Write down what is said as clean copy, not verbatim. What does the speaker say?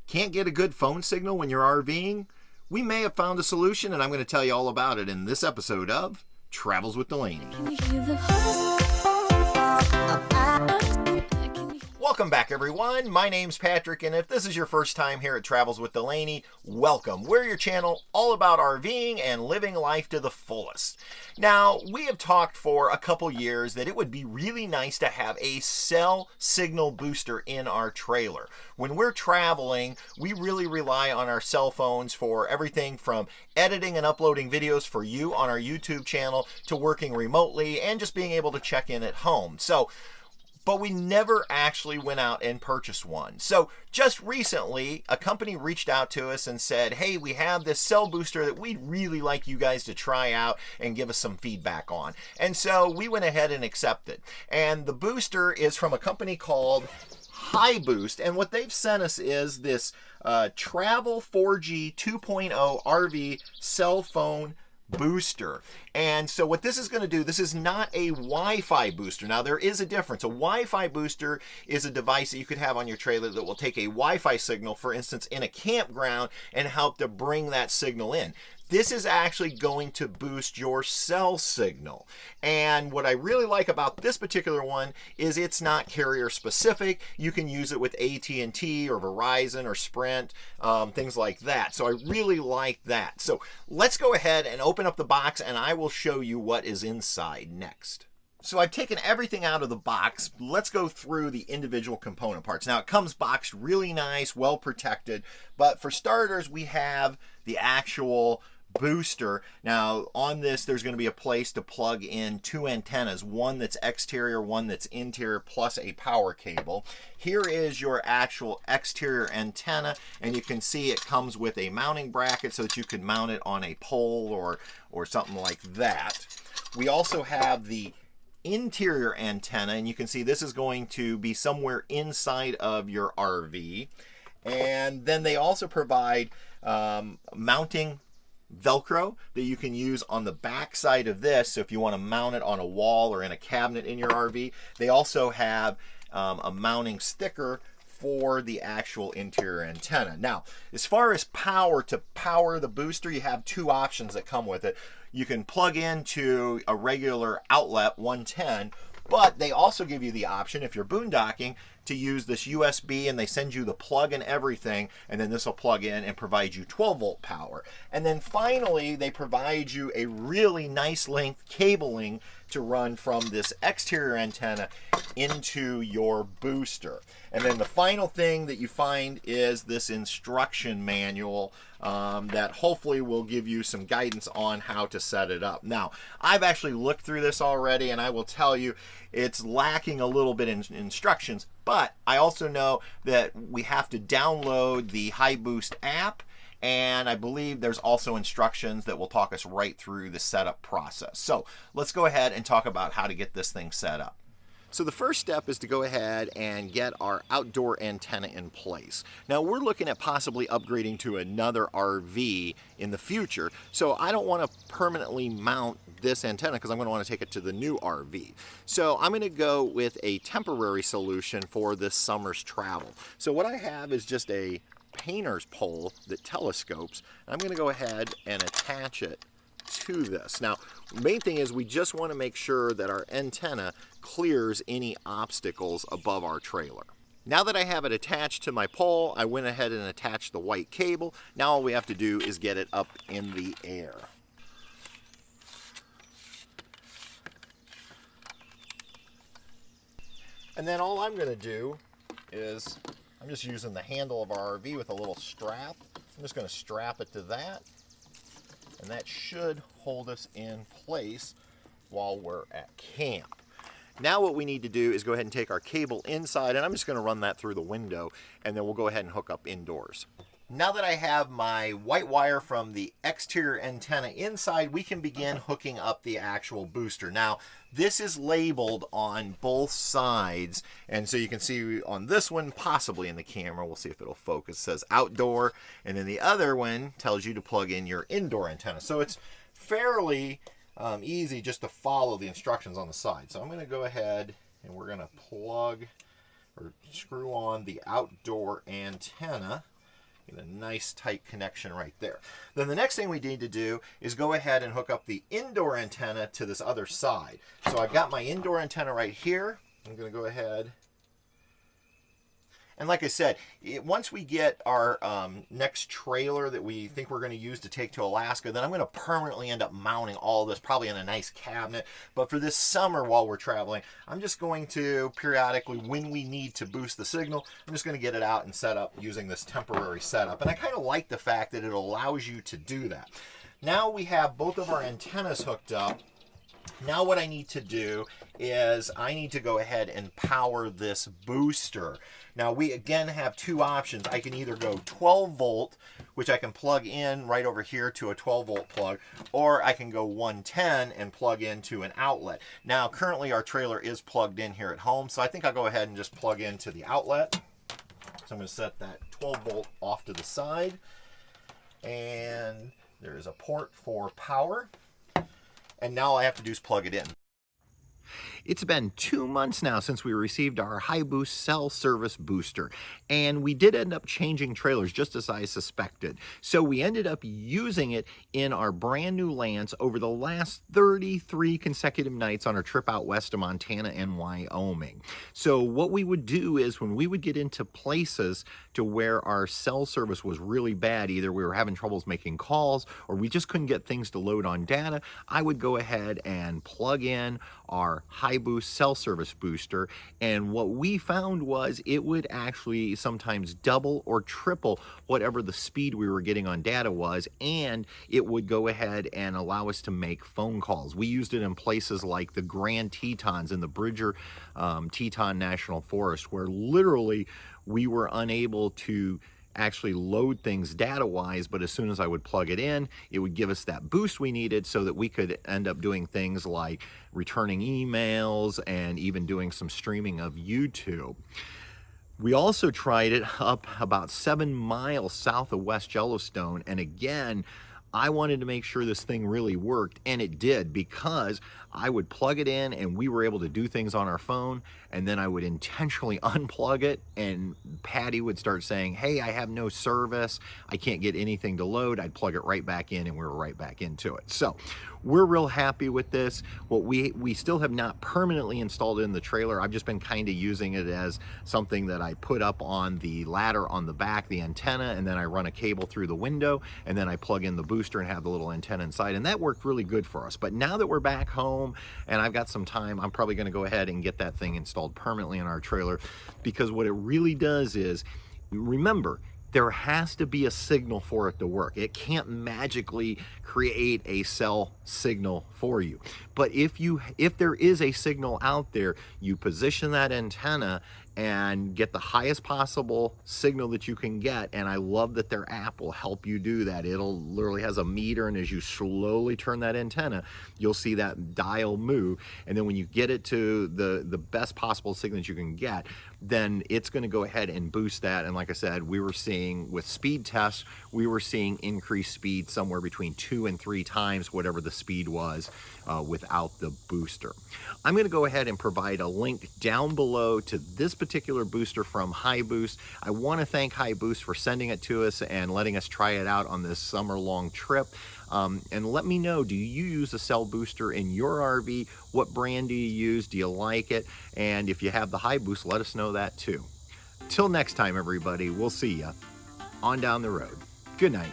Can't get a good phone signal when you're RVing? We may have found a solution, and I'm going to tell you all about it in this episode of Travels with Delaney. Welcome back, everyone. My name's Patrick, and if this is your first time here at Travels with Delaney, welcome. We're your channel all about RVing and living life to the fullest. Now, we have talked for a couple years that it would be really nice to have a cell signal booster in our trailer. When we're traveling, we really rely on our cell phones for everything from editing and uploading videos for you on our YouTube channel to working remotely and just being able to check in at home. But we never actually went out and purchased one. So just recently, a company reached out to us and said, hey, we have this cell booster that we'd really like you guys to try out and give us some feedback on. And so we went ahead and accepted. And the booster is from a company called HiBoost. And what they've sent us is this Travel 4G 2.0 RV cell phone booster. And so what this is going to do, this is not a Wi-Fi booster. Now there is a difference. A Wi-Fi booster is a device that you could have on your trailer that will take a Wi-Fi signal, for instance, in a campground and help to bring that signal in. This is actually going to boost your cell signal. And what I really like about this particular one is it's not carrier specific. You can use it with AT&T or Verizon or Sprint, things like that. So I really like that. So let's go ahead and open up the box and I will show you what is inside next. So I've taken everything out of the box. Let's go through the individual component parts. Now it comes boxed really nice, well protected, but for starters we have the actual booster. Now on this there's going to be a place to plug in two antennas, one that's exterior, one that's interior, plus a power cable. Here is your actual exterior antenna, and you can see it comes with a mounting bracket so that you can mount it on a pole or something like that. We also have the interior antenna, and you can see this is going to be somewhere inside of your RV. And then they also provide mounting Velcro that you can use on the back side of this. So if you want to mount it on a wall or in a cabinet in your RV, they also have a mounting sticker for the actual interior antenna. Now, as far as power, to power the booster, you have two options that come with it. You can plug into a regular outlet 110, but they also give you the option, if you're boondocking, to use this USB, and they send you the plug and everything, and then this will plug in and provide you 12-volt power. And then finally, they provide you a really nice length cabling to run from this exterior antenna into your booster. And then the final thing that you find is this instruction manual that hopefully will give you some guidance on how to set it up. Now, I've actually looked through this already, and I will tell you it's lacking a little bit in instructions, but I also know that we have to download the HiBoost app, and I believe there's also instructions that will talk us right through the setup process. So let's go ahead and talk about how to get this thing set up. So the first step is to go ahead and get our outdoor antenna in place. Now we're looking at possibly upgrading to another RV in the future, so I don't want to permanently mount this antenna because I'm going to want to take it to the new RV. So I'm going to go with a temporary solution for this summer's travel. So what I have is just a painter's pole that telescopes. I'm going to go ahead and attach it to this. Now, the main thing is we just want to make sure that our antenna clears any obstacles above our trailer. Now that I have it attached to my pole, I went ahead and attached the white cable. Now all we have to do is get it up in the air. And then all I'm going to do is, I'm just using the handle of our RV with a little strap. I'm just going to strap it to that, and that should hold us in place while we're at camp. Now what we need to do is go ahead and take our cable inside, and I'm just going to run that through the window, and then we'll go ahead and hook up indoors. Now that I have my white wire from the exterior antenna inside, we can begin hooking up the actual booster. Now, this is labeled on both sides, and so you can see on this one, possibly in the camera, we'll see if it'll focus, it says outdoor, and then the other one tells you to plug in your indoor antenna. So it's fairly easy just to follow the instructions on the side. So I'm going to go ahead and we're going to plug or screw on the outdoor antenna Get a nice tight connection right there. Then the next thing we need to do is go ahead and hook up the indoor antenna to this other side. So I've got my indoor antenna right here. I'm going to go ahead. And like I said, once we get our next trailer that we think we're going to use to take to Alaska, then I'm going to permanently end up mounting all this probably in a nice cabinet. But for this summer while we're traveling, I'm just going to periodically, when we need to boost the signal, I'm just going to get it out and set up using this temporary setup. And I kind of like the fact that it allows you to do that. Now we have both of our antennas hooked up. Now what I need to do is I need to go ahead and power this booster. Now we again have two options. I can either go 12 volt, which I can plug in right over here to a 12 volt plug, or I can go 110 and plug into an outlet. Now currently our trailer is plugged in here at home, so I think I'll go ahead and just plug into the outlet. So I'm going to set that 12 volt off to the side, and there is a port for power. And now all I have to do is plug it in. It's been 2 months now since we received our HiBoost cell service booster, and we did end up changing trailers just as I suspected. So we ended up using it in our brand new Lance over the last 33 consecutive nights on our trip out west of Montana and Wyoming. So what we would do is when we would get into places to where our cell service was really bad, either we were having troubles making calls or we just couldn't get things to load on data, I would go ahead and plug in our HiBoost cell service booster, and what we found was it would actually sometimes double or triple whatever the speed we were getting on data was, and it would go ahead and allow us to make phone calls. We used it in places like the Grand Tetons in the Bridger Teton National Forest, where literally we were unable to actually load things data-wise, but as soon as I would plug it in, it would give us that boost we needed so that we could end up doing things like returning emails and even doing some streaming of YouTube. We also tried it up about 7 miles south of West Yellowstone, and again, I wanted to make sure this thing really worked, and it did, because I would plug it in and we were able to do things on our phone, and then I would intentionally unplug it and Patty would start saying, hey, I have no service, I can't get anything to load. I'd plug it right back in and we were right back into it. So we're real happy with this. What we still have not permanently installed it in the trailer. I've just been kind of using it as something that I put up on the ladder on the back, the antenna, and then I run a cable through the window, and then I plug in the booster and have the little antenna inside, and that worked really good for us. But now that we're back home and I've got some time, I'm probably going to go ahead and get that thing installed permanently in our trailer, because what it really does is, remember, there has to be a signal for it to work. It can't magically create a cell signal for you. But if there is a signal out there, you position that antenna and get the highest possible signal that you can get. And I love that their app will help you do that. It'll literally has a meter, and as you slowly turn that antenna, you'll see that dial move. And then when you get it to the best possible signal that you can get, then it's going to go ahead and boost that. And like I said, we were seeing with speed tests, we were seeing increased speed somewhere between 2 and 3 times whatever the speed was without the booster. I'm going to go ahead and provide a link down below to this particular booster from HiBoost. I want to thank HiBoost for sending it to us and letting us try it out on this summer-long trip. And let me know, do you use a cell booster in your RV? What brand do you use? Do you like it? And if you have the HiBoost, let us know that too. Till next time, everybody, we'll see ya on down the road. Good night.